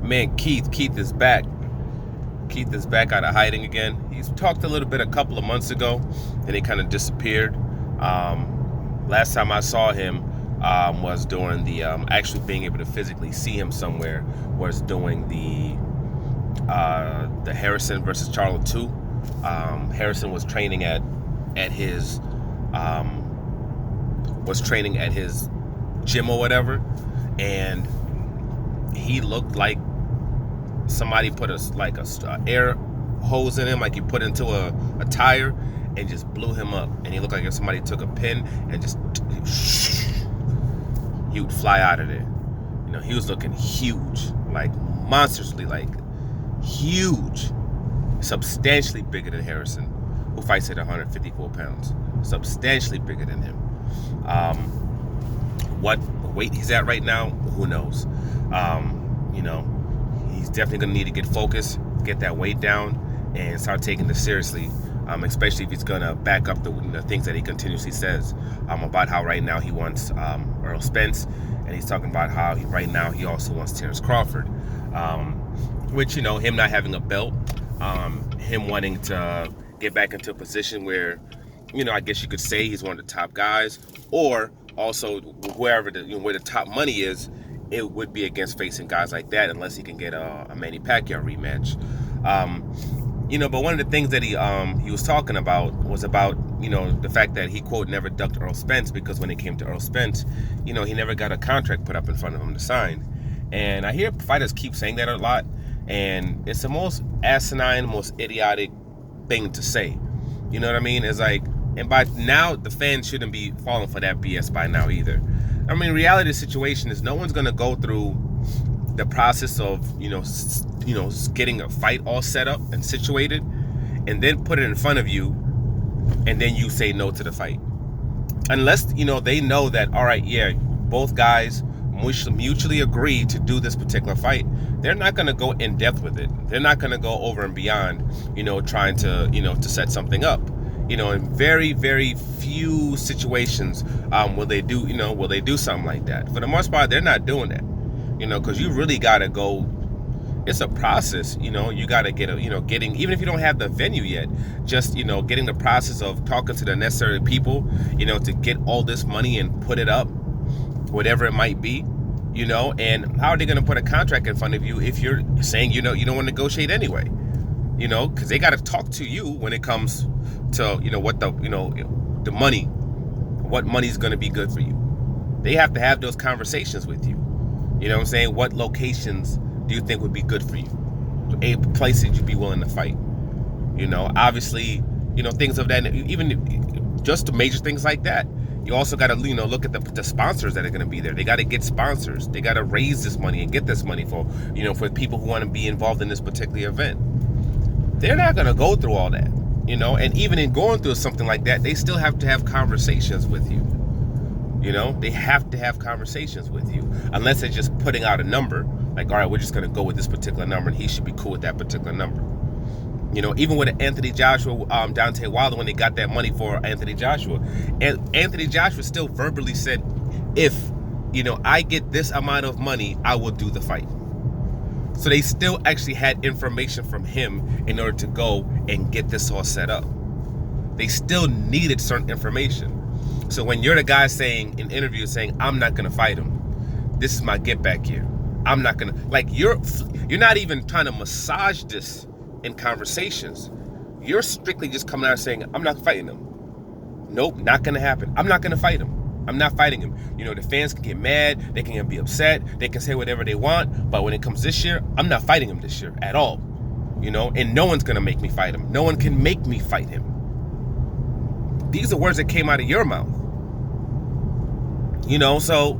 man, Keith is back. Keith is back out of hiding again. He's talked a little bit a couple of months ago, then he kind of disappeared. Last time I saw him was during the actually being able to physically see him somewhere was doing the Harrison versus Charlo 2. Harrison was training at his gym or whatever, and he looked like somebody put a air hose in him, like you put into a tire, and just blew him up. And he looked like if somebody took a pin and just he would fly out of there. You know, he was looking huge, like monstrously, like huge, substantially bigger than Harrison, who fights at 154 pounds, substantially bigger than him. What weight he's at right now, who knows? You know, he's definitely going to need to get focused, get that weight down, and start taking this seriously, especially if he's going to back up the things that he continuously says about how right now he wants Earl Spence, and he's talking about how right now he also wants Terrence Crawford, which, you know, him not having a belt, him wanting to get back into a position where, you know, I guess you could say he's one of the top guys, or also where the top money is, it would be against facing guys like that, unless he can get a Manny Pacquiao rematch. You know, but one of the things that he was talking about was about, you know, the fact that he, quote, never ducked Earl Spence, because when it came to Earl Spence, you know, he never got a contract put up in front of him to sign. And I hear fighters keep saying that a lot, and it's the most asinine, most idiotic thing to say. You know what I mean? It's like, and by now, the fans shouldn't be falling for that BS by now either. I mean, reality situation is no one's going to go through the process of, you know, getting a fight all set up and situated, and then put it in front of you, and then you say no to the fight. Unless, you know, they know that, all right, yeah, both guys mutually agree to do this particular fight, they're not going to go in depth with it. They're not going to go over and beyond, you know, trying to, you know, to set something up. You know, in very, very few situations will they do something like that. For the most part, they're not doing that. You know, because you really got to go. It's a process. You know, you got to get getting, even if you don't have the venue yet, just, you know, getting the process of talking to the necessary people, you know, to get all this money and put it up, whatever it might be. You know, and how are they going to put a contract in front of you if you're saying, you know, you don't want to negotiate anyway? You know, because they got to talk to you when it comes to, you know, what the, you know, the money, what money's going to be good for you. They have to have those conversations with you. You know what I'm saying? What locations do you think would be good for you? Places you'd be willing to fight. You know, obviously, you know, things of that, even just the major things like that. You also got to, you know, look at the sponsors that are going to be there. They got to get sponsors. They got to raise this money and get this money for, you know, for people who want to be involved in this particular event. They're not going to go through all that, you know, and even in going through something like that, they still have to have conversations with you. You know, they have to have conversations with you, unless they're just putting out a number, like, all right, we're just going to go with this particular number, and he should be cool with that particular number. You know, even with Anthony Joshua, Deontay Wilder, when they got that money for Anthony Joshua, and Anthony Joshua still verbally said, if, you know, I get this amount of money, I will do the fight. So they still actually had information from him in order to go and get this all set up. They still needed certain information. So when you're the guy saying in interviews saying, I'm not going to fight him, this is my get back year, I'm not going to, like, you're not even trying to massage this in conversations. You're strictly just coming out saying, I'm not fighting him. Nope, not going to happen. I'm not going to fight him. I'm not fighting him. You know, the fans can get mad, they can be upset, they can say whatever they want, but when it comes this year, I'm not fighting him this year at all. You know, and no one's going to make me fight him. No one can make me fight him. These are words that came out of your mouth. You know, so,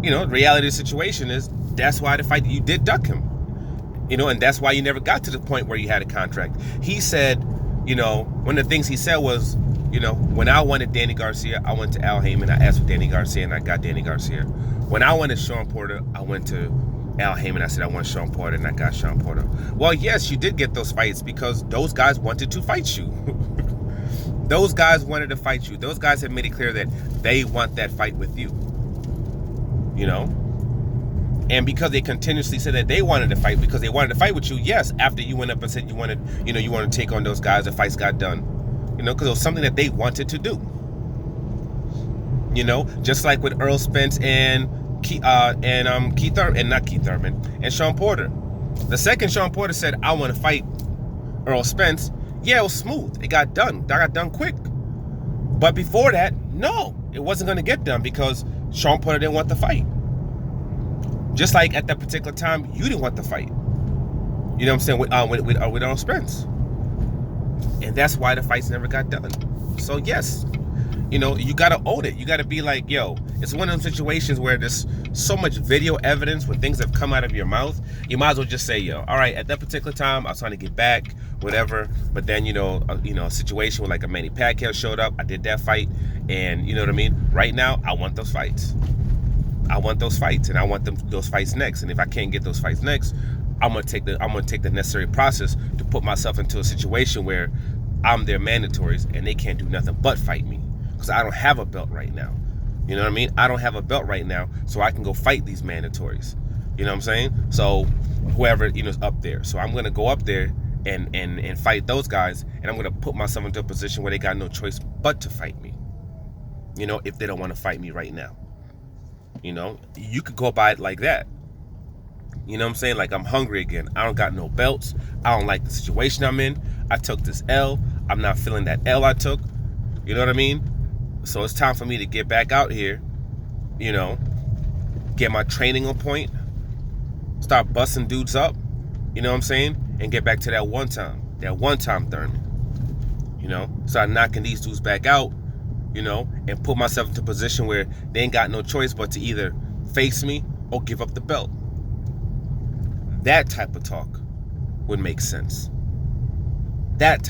you know, the reality of the situation is that's why the fight, you did duck him. You know, and that's why you never got to the point where you had a contract. He said, you know, one of the things he said was, you know, when I wanted Danny Garcia, I went to Al Heyman. I asked for Danny Garcia, and I got Danny Garcia. When I wanted Sean Porter, I went to Al Heyman. I said I want Sean Porter, and I got Sean Porter. Well, yes, you did get those fights because those guys wanted to fight you. Those guys wanted to fight you. Those guys have made it clear that they want that fight with you. You know? And because they continuously said that they wanted to fight, because they wanted to fight with you, yes, after you went up and said you wanted, you want to take on those guys, the fights got done. Because it was something that they wanted to do. Just like with Earl Spence and Keith Thurman, and not Keith Thurman, and Sean Porter. The second Sean Porter said, I want to fight Earl Spence, yeah, it was smooth. It got done. That got done quick. But before that, no, it wasn't going to get done because Sean Porter didn't want the fight. Just like at that particular time, you didn't want the fight. You know what I'm saying? With Earl Spence. And that's why the fights never got done. So yes, you got to own it. You got to be like, yo, it's one of those situations where there's so much video evidence when things have come out of your mouth. You might as well just say, yo, all right, at that particular time, I was trying to get back, whatever. But then, a situation where like a Manny Pacquiao showed up. I did that fight. And you know what I mean? Right now, I want those fights. I want those fights, and I want those fights next. And if I can't get those fights next, I'm gonna take the necessary process to put myself into a situation where I'm their mandatories and they can't do nothing but fight me, because I don't have a belt right now. You know what I mean? I don't have a belt right now, so I can go fight these mandatories. You know what I'm saying? So whoever is up there, so I'm gonna go up there and fight those guys, and I'm gonna put myself into a position where they got no choice but to fight me. If they don't want to fight me right now. You could go by it like that. You know what I'm saying? Like, I'm hungry again. I don't got no belts. I don't like the situation I'm in. I took this L. I'm not feeling that L I took. You know what I mean? So it's time for me to get back out here, get my training on point, start busting dudes up, you know what I'm saying? And get back to that one time Thurman. Start knocking these dudes back out, and put myself into a position where they ain't got no choice but to either face me or give up the belt. That type of talk would make sense. But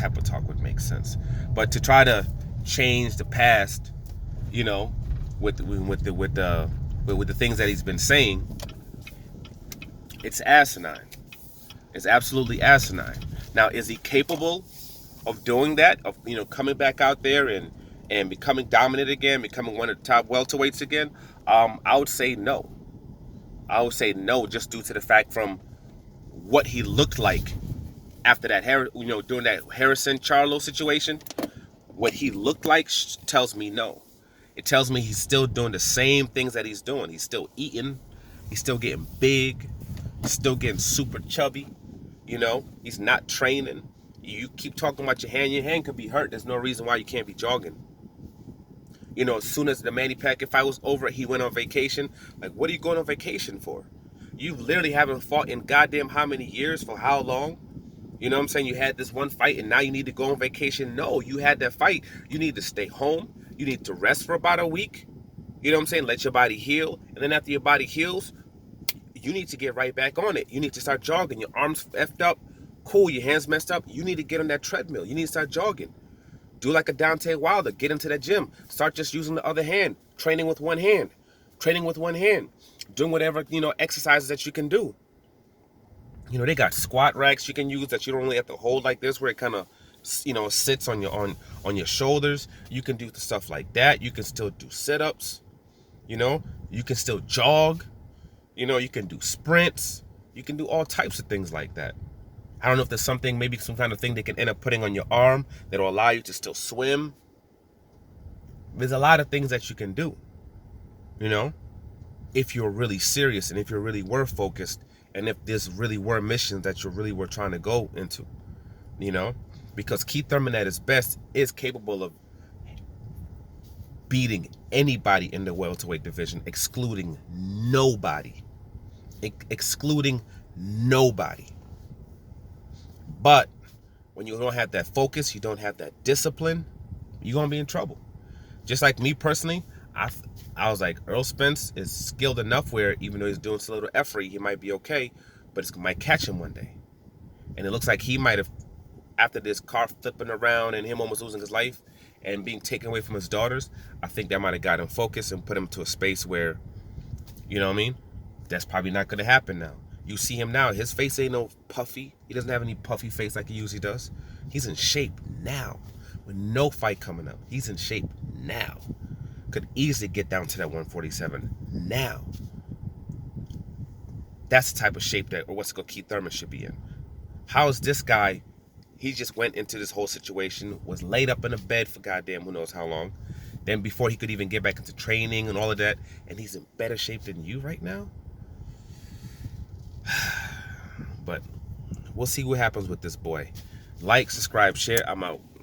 to try to change the past, with the things that he's been saying, it's asinine. It's absolutely asinine. Now, is he capable of doing that? Of coming back out there and becoming dominant again, becoming one of the top welterweights again? I would say no. Just due to the fact from what he looked like after that, during that Harrison Charlo situation. What he looked like tells me no. It tells me he's still doing the same things that he's doing. He's still eating. He's still getting big. He's still getting super chubby. He's not training. You keep talking about your hand could be hurt. There's no reason why you can't be jogging. As soon as the Manny Pacquiao fight was over, he went on vacation. Like, what are you going on vacation for? You literally haven't fought in goddamn how many years? For how long? You know what I'm saying? You had this one fight and now you need to go on vacation. No, you had that fight. You need to stay home. You need to rest for about a week. You know what I'm saying? Let your body heal. And then after your body heals, you need to get right back on it. You need to start jogging. Your arms effed up. Cool, your hands messed up. You need to get on that treadmill. You need to start jogging. Do like a Deontay Wilder. Get into the gym. Start just using the other hand. Training with one hand. Doing whatever, exercises that you can do. They got squat racks you can use that you don't really have to hold like this, where it kind of, sits on your shoulders. You can do the stuff like that. You can still do sit-ups. You can still jog. You can do sprints. You can do all types of things like that. I don't know if there's maybe some kind of thing they can end up putting on your arm that will allow you to still swim. There's a lot of things that you can do, if you're really serious and if you're really were focused and if there's really were missions that you really were trying to go into, because Keith Thurman at his best is capable of beating anybody in the welterweight division, excluding nobody. But when you don't have that focus, you don't have that discipline, you're going to be in trouble. Just like me personally, I was like, Earl Spence is skilled enough where even though he's doing so little effort, he might be okay, but it might catch him one day. And it looks like he might have, after this car flipping around and him almost losing his life and being taken away from his daughters, I think that might have got him focused and put him to a space where, that's probably not going to happen now. You see him now, his face ain't no puffy. He doesn't have any puffy face like he usually does. He's in shape now with no fight coming up. He's in shape now. Could easily get down to that 147 now. That's the type of shape that, or what's going Keith Thurman should be in. How is this guy? He just went into this whole situation, was laid up in a bed for goddamn who knows how long. Then before he could even get back into training and all of that, and he's in better shape than you right now. But we'll see what happens with this boy. Like, subscribe, share. I'm out.